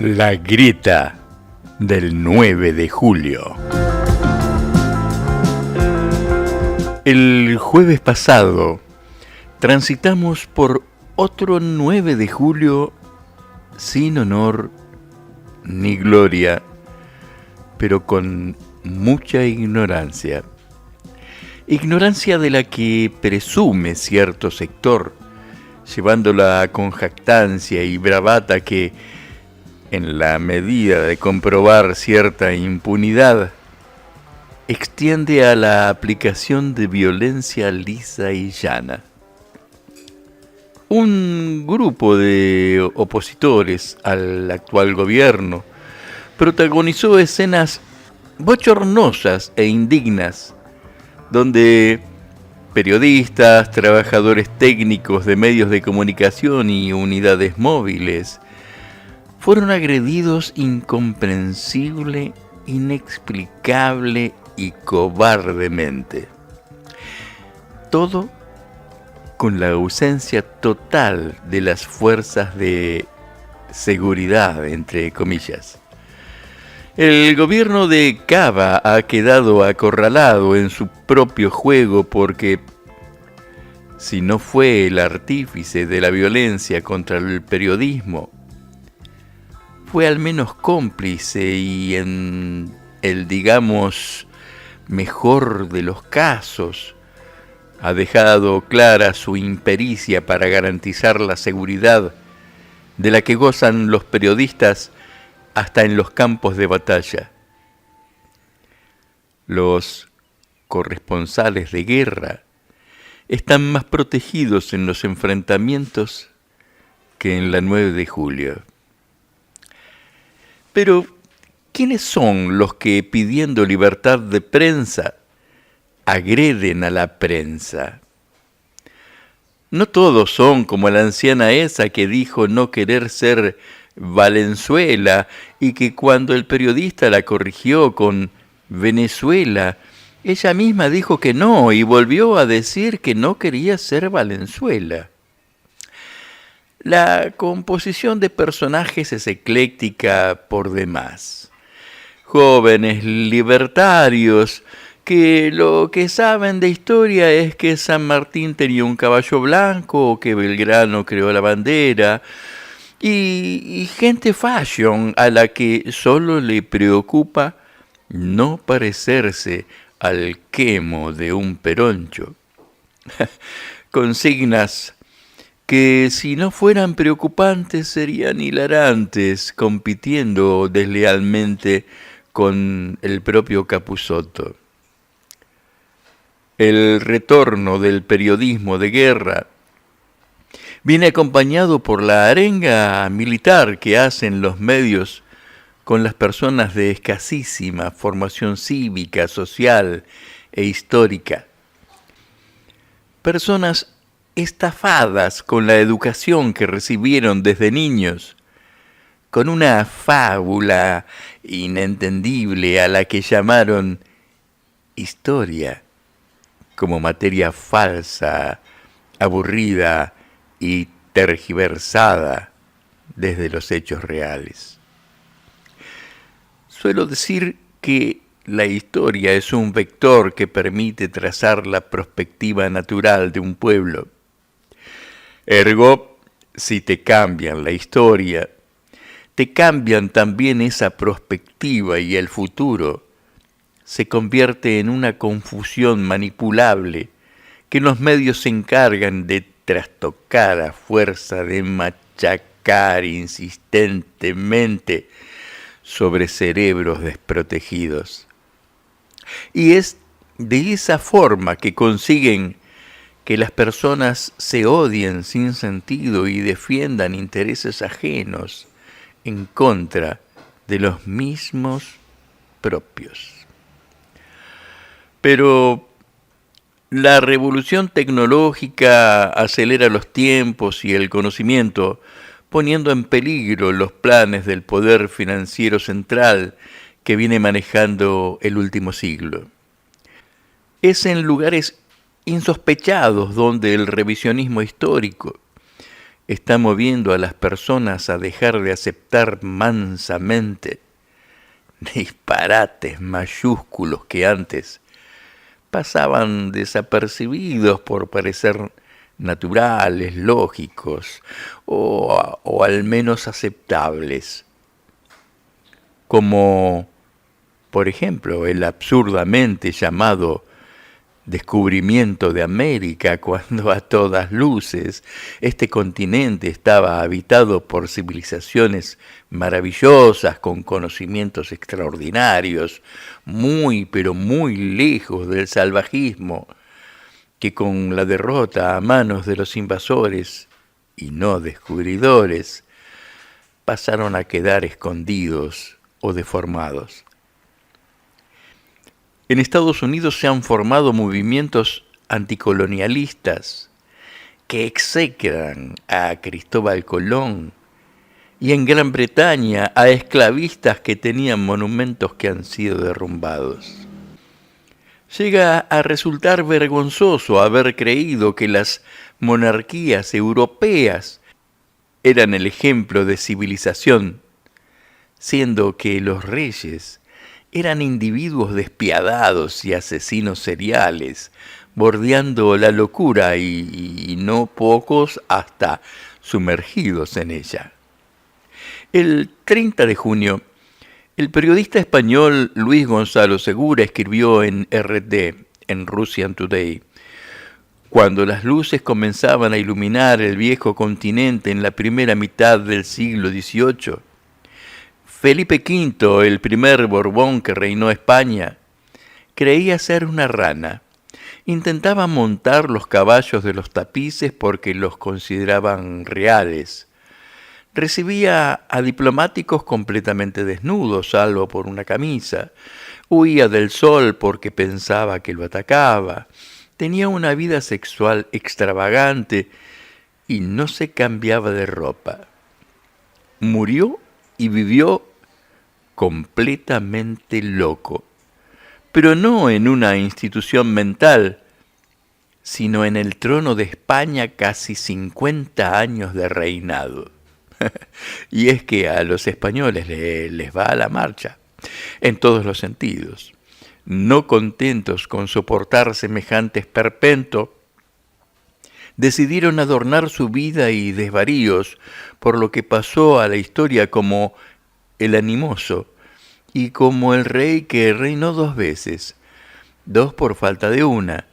La grieta del 9 de julio. El jueves pasado transitamos por otro 9 de julio sin honor ni gloria, pero con mucha ignorancia. Ignorancia de la que presume cierto sector, llevándola con jactancia y bravata que, en la medida de comprobar cierta impunidad, extiende a la aplicación de violencia lisa y llana. Un grupo de opositores al actual gobierno protagonizó escenas bochornosas e indignas, donde periodistas, trabajadores técnicos de medios de comunicación y unidades móviles fueron agredidos incomprensible, inexplicable y cobardemente. Todo con la ausencia total de las fuerzas de seguridad, entre comillas. El gobierno de Cava ha quedado acorralado en su propio juego porque, si no fue el artífice de la violencia contra el periodismo, fue al menos cómplice y, en el, digamos, mejor de los casos, ha dejado clara su impericia para garantizar la seguridad de la que gozan los periodistas hasta en los campos de batalla. Los corresponsales de guerra están más protegidos en los enfrentamientos que en la 9 de julio. Pero, ¿quiénes son los que, pidiendo libertad de prensa, agreden a la prensa? No todos son como la anciana esa que dijo no querer ser Valenzuela y que cuando el periodista la corrigió con Venezuela, ella misma dijo que no y volvió a decir que no quería ser Valenzuela. La composición de personajes es ecléctica por demás. Jóvenes libertarios que lo que saben de historia es que San Martín tenía un caballo blanco o que Belgrano creó la bandera, y gente fashion a la que solo le preocupa no parecerse al quemo de un peroncho. Consignas que, si no fueran preocupantes, serían hilarantes, compitiendo deslealmente con el propio Capusotto. El retorno del periodismo de guerra viene acompañado por la arenga militar que hacen los medios con las personas de escasísima formación cívica, social e histórica. Personas estafadas con la educación que recibieron desde niños, con una fábula inentendible a la que llamaron historia, como materia falsa, aburrida y tergiversada desde los hechos reales. Suelo decir que la historia es un vector que permite trazar la perspectiva natural de un pueblo. Ergo, si te cambian la historia, te cambian también esa perspectiva y el futuro se convierte en una confusión manipulable que los medios se encargan de trastocar a fuerza de machacar insistentemente sobre cerebros desprotegidos. Y es de esa forma que consiguen que las personas se odien sin sentido y defiendan intereses ajenos en contra de los mismos propios. Pero la revolución tecnológica acelera los tiempos y el conocimiento, poniendo en peligro los planes del poder financiero central que viene manejando el último siglo. Es en lugares insospechados donde el revisionismo histórico, está moviendo a las personas a dejar de aceptar mansamente disparates mayúsculos que antes pasaban desapercibidos por parecer naturales, lógicos o al menos aceptables, como por ejemplo el absurdamente llamado descubrimiento de América, cuando a todas luces este continente estaba habitado por civilizaciones maravillosas con conocimientos extraordinarios, muy pero muy lejos del salvajismo, que con la derrota a manos de los invasores y no descubridores pasaron a quedar escondidos o deformados. En Estados Unidos se han formado movimientos anticolonialistas que execran a Cristóbal Colón, y en Gran Bretaña a esclavistas que tenían monumentos que han sido derrumbados. Llega a resultar vergonzoso haber creído que las monarquías europeas eran el ejemplo de civilización, siendo que los reyes eran individuos despiadados y asesinos seriales, bordeando la locura y no pocos hasta sumergidos en ella. El 30 de junio, el periodista español Luis Gonzalo Segura escribió en RT, en Russian Today, cuando las luces comenzaban a iluminar el viejo continente en la primera mitad del siglo XVIII, Felipe V, el primer Borbón que reinó España, creía ser una rana. Intentaba montar los caballos de los tapices porque los consideraban reales. Recibía a diplomáticos completamente desnudos, salvo por una camisa. Huía del sol porque pensaba que lo atacaba. Tenía una vida sexual extravagante y no se cambiaba de ropa. Murió y vivió completamente loco, pero no en una institución mental, sino en el trono de España casi 50 años de reinado. Y es que a los españoles les va a la marcha, en todos los sentidos. No contentos con soportar semejante esperpento, decidieron adornar su vida y desvaríos, por lo que pasó a la historia como el animoso, y como el rey que reinó 2 veces, 2 por falta de una.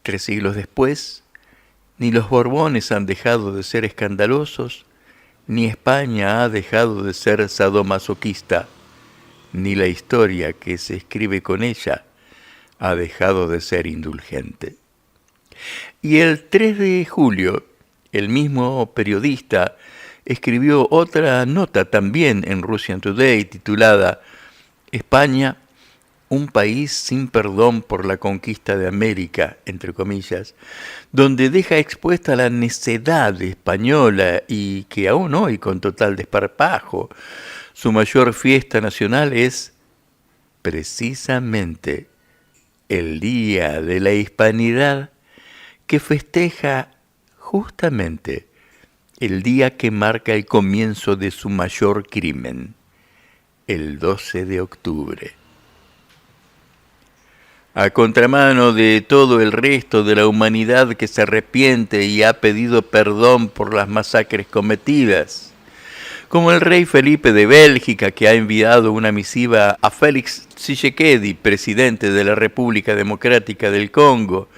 3 siglos después, ni los Borbones han dejado de ser escandalosos, ni España ha dejado de ser sadomasoquista, ni la historia que se escribe con ella ha dejado de ser indulgente. Y el 3 de julio, el mismo periodista escribió otra nota también en Russian Today titulada España, un país sin perdón por la conquista de América, entre comillas, donde deja expuesta la necedad española y que aún hoy, con total desparpajo, su mayor fiesta nacional es precisamente el Día de la Hispanidad, que festeja justamente el día que marca el comienzo de su mayor crimen, el 12 de octubre. A contramano de todo el resto de la humanidad que se arrepiente y ha pedido perdón por las masacres cometidas, como el rey Felipe de Bélgica, que ha enviado una misiva a Félix Tshisekedi, presidente de la República Democrática del Congo,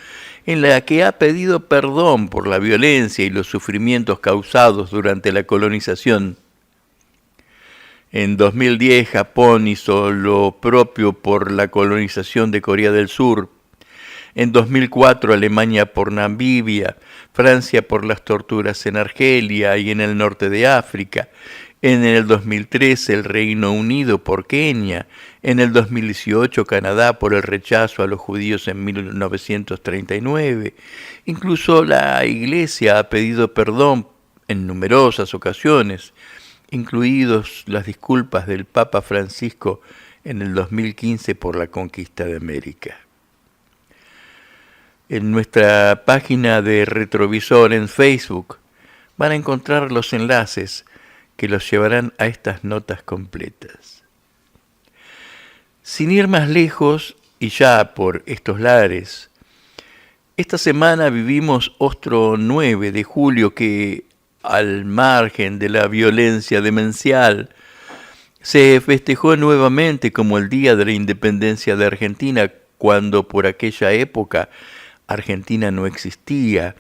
en la que ha pedido perdón por la violencia y los sufrimientos causados durante la colonización. En 2010 Japón hizo lo propio por la colonización de Corea del Sur. En 2004 Alemania por Namibia, Francia por las torturas en Argelia y en el norte de África. En el 2013 el Reino Unido por Kenia. En el 2018 Canadá por el rechazo a los judíos en 1939. Incluso la Iglesia ha pedido perdón en numerosas ocasiones, incluidos las disculpas del Papa Francisco en el 2015 por la conquista de América. En nuestra página de Retrovisor en Facebook van a encontrar los enlaces que los llevarán a estas notas completas. Sin ir más lejos, y ya por estos lares, esta semana vivimos otro 9 de julio que, al margen de la violencia demencial, se festejó nuevamente como el Día de la Independencia de Argentina, cuando por aquella época Argentina no existía,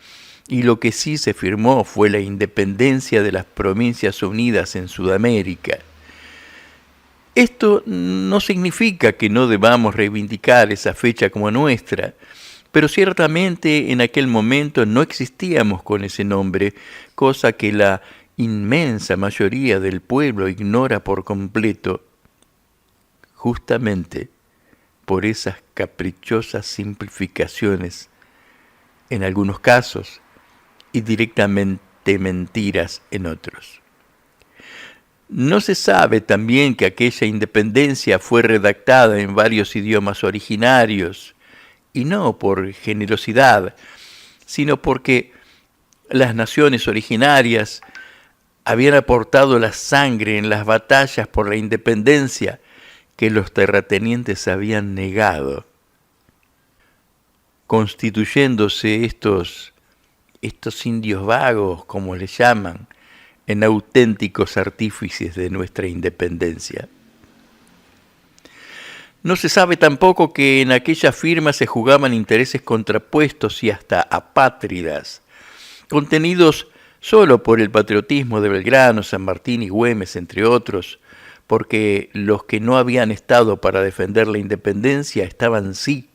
y lo que sí se firmó fue la independencia de las Provincias Unidas en Sudamérica. Esto no significa que no debamos reivindicar esa fecha como nuestra, pero ciertamente en aquel momento no existíamos con ese nombre, cosa que la inmensa mayoría del pueblo ignora por completo, justamente por esas caprichosas simplificaciones, en algunos casos, y directamente mentiras en otros. No se sabe también que aquella independencia fue redactada en varios idiomas originarios, y no por generosidad, sino porque las naciones originarias habían aportado la sangre en las batallas por la independencia que los terratenientes habían negado, constituyéndose estos indios vagos, como les llaman, en auténticos artífices de nuestra independencia. No se sabe tampoco que en aquella firma se jugaban intereses contrapuestos y hasta apátridas, contenidos solo por el patriotismo de Belgrano, San Martín y Güemes, entre otros, porque los que no habían estado para defender la independencia estaban sí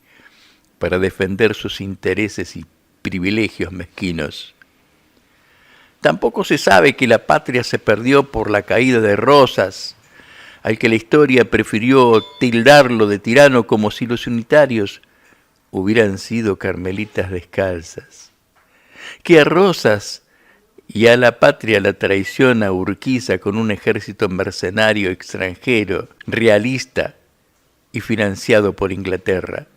para defender sus intereses y privilegios mezquinos. Tampoco se sabe que la patria se perdió por la caída de Rosas, al que la historia prefirió tildarlo de tirano como si los unitarios hubieran sido carmelitas descalzas. Que a Rosas y a la patria la traiciona Urquiza con un ejército mercenario extranjero, realista y financiado por Inglaterra.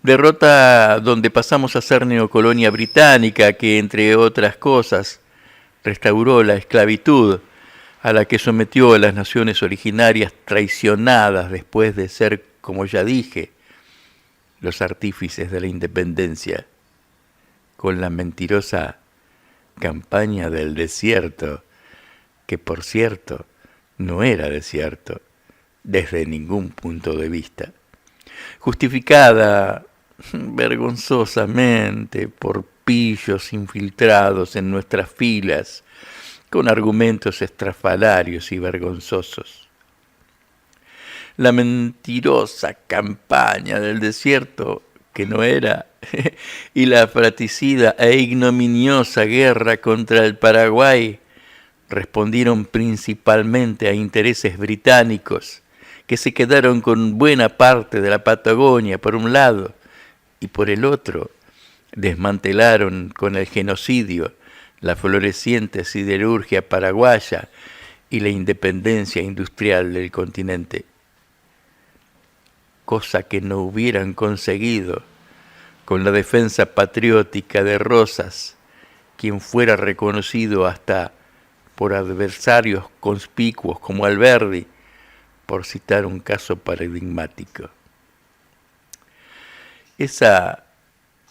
Derrota donde pasamos a ser neocolonia británica que, entre otras cosas, restauró la esclavitud a la que sometió a las naciones originarias traicionadas después de ser, como ya dije, los artífices de la independencia, con la mentirosa campaña del desierto, que por cierto no era desierto desde ningún punto de vista, justificada vergonzosamente por pillos infiltrados en nuestras filas, con argumentos estrafalarios y vergonzosos. La mentirosa campaña del desierto, que no era, y la fratricida e ignominiosa guerra contra el Paraguay respondieron principalmente a intereses británicos, que se quedaron con buena parte de la Patagonia por un lado, y por el otro desmantelaron con el genocidio la floreciente siderurgia paraguaya y la independencia industrial del continente, cosa que no hubieran conseguido con la defensa patriótica de Rosas, quien fuera reconocido hasta por adversarios conspicuos como Alberdi, por citar un caso paradigmático. Esa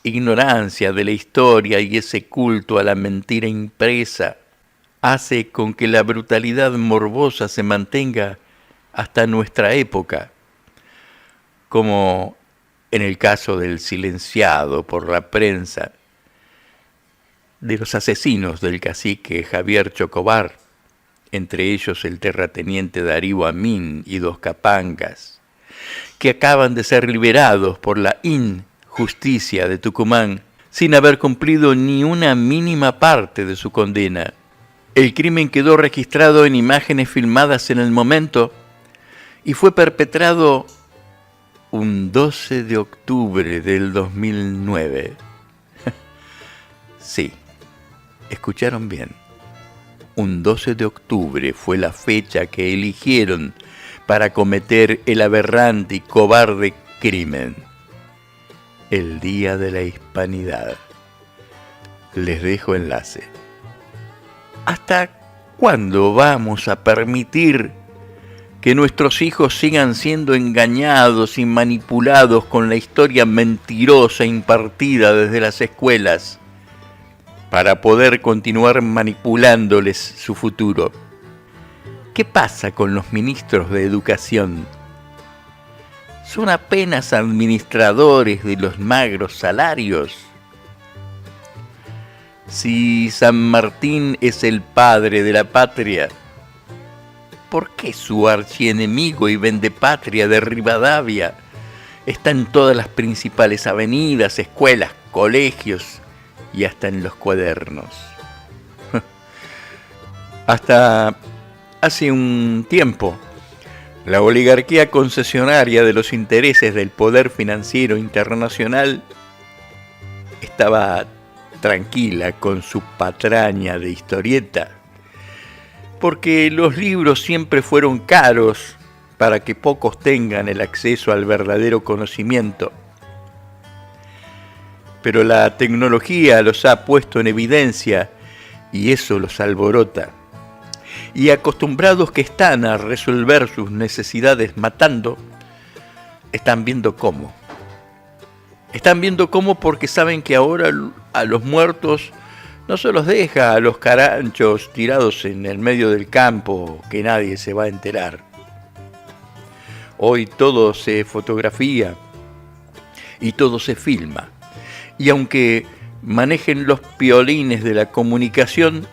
ignorancia de la historia y ese culto a la mentira impresa hace con que la brutalidad morbosa se mantenga hasta nuestra época, como en el caso del silenciado por la prensa de los asesinos del cacique Javier Chocobar, entre ellos el terrateniente Darío Amín y dos capangas, que acaban de ser liberados por la injusticia de Tucumán sin haber cumplido ni una mínima parte de su condena. El crimen quedó registrado en imágenes filmadas en el momento y fue perpetrado un 12 de octubre del 2009. Sí, escucharon bien. Un 12 de octubre fue la fecha que eligieron para cometer el aberrante y cobarde crimen. El Día de la Hispanidad. Les dejo enlace. ¿Hasta cuándo vamos a permitir que nuestros hijos sigan siendo engañados y manipulados con la historia mentirosa impartida desde las escuelas para poder continuar manipulándoles su futuro? ¿Qué pasa con los ministros de educación? ¿Son apenas administradores de los magros salarios? Si San Martín es el padre de la patria, ¿por qué su archienemigo y vendepatria de Rivadavia está en todas las principales avenidas, escuelas, colegios y hasta en los cuadernos? Hasta hace un tiempo, la oligarquía concesionaria de los intereses del poder financiero internacional estaba tranquila con su patraña de historieta, porque los libros siempre fueron caros para que pocos tengan el acceso al verdadero conocimiento. Pero la tecnología los ha puesto en evidencia y eso los alborota. Y acostumbrados que están a resolver sus necesidades matando, están viendo cómo. Están viendo cómo porque saben que ahora a los muertos no se los deja a los caranchos tirados en el medio del campo que nadie se va a enterar. Hoy todo se fotografía y todo se filma. Y aunque manejen los piolines de la comunicación,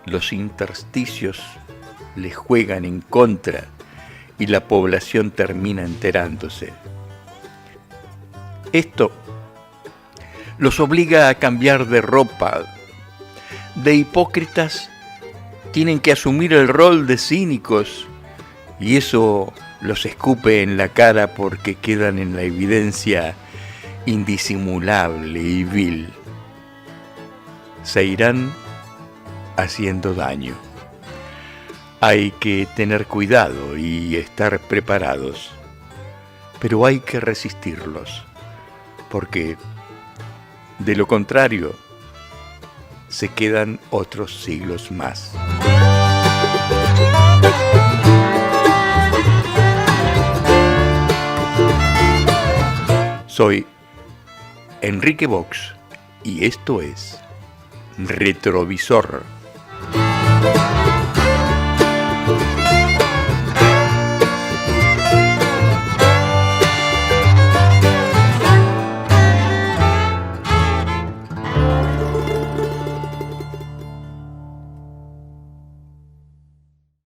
los intersticios les juegan en contra y la población termina enterándose. Esto los obliga a cambiar de ropa. De hipócritas tienen que asumir el rol de cínicos y eso los escupe en la cara porque quedan en la evidencia indisimulable y vil. Se irán haciendo daño. Hay que tener cuidado y estar preparados, pero hay que resistirlos, porque de lo contrario se quedan otros siglos más. Soy Enrique Vox y esto es Retrovisor.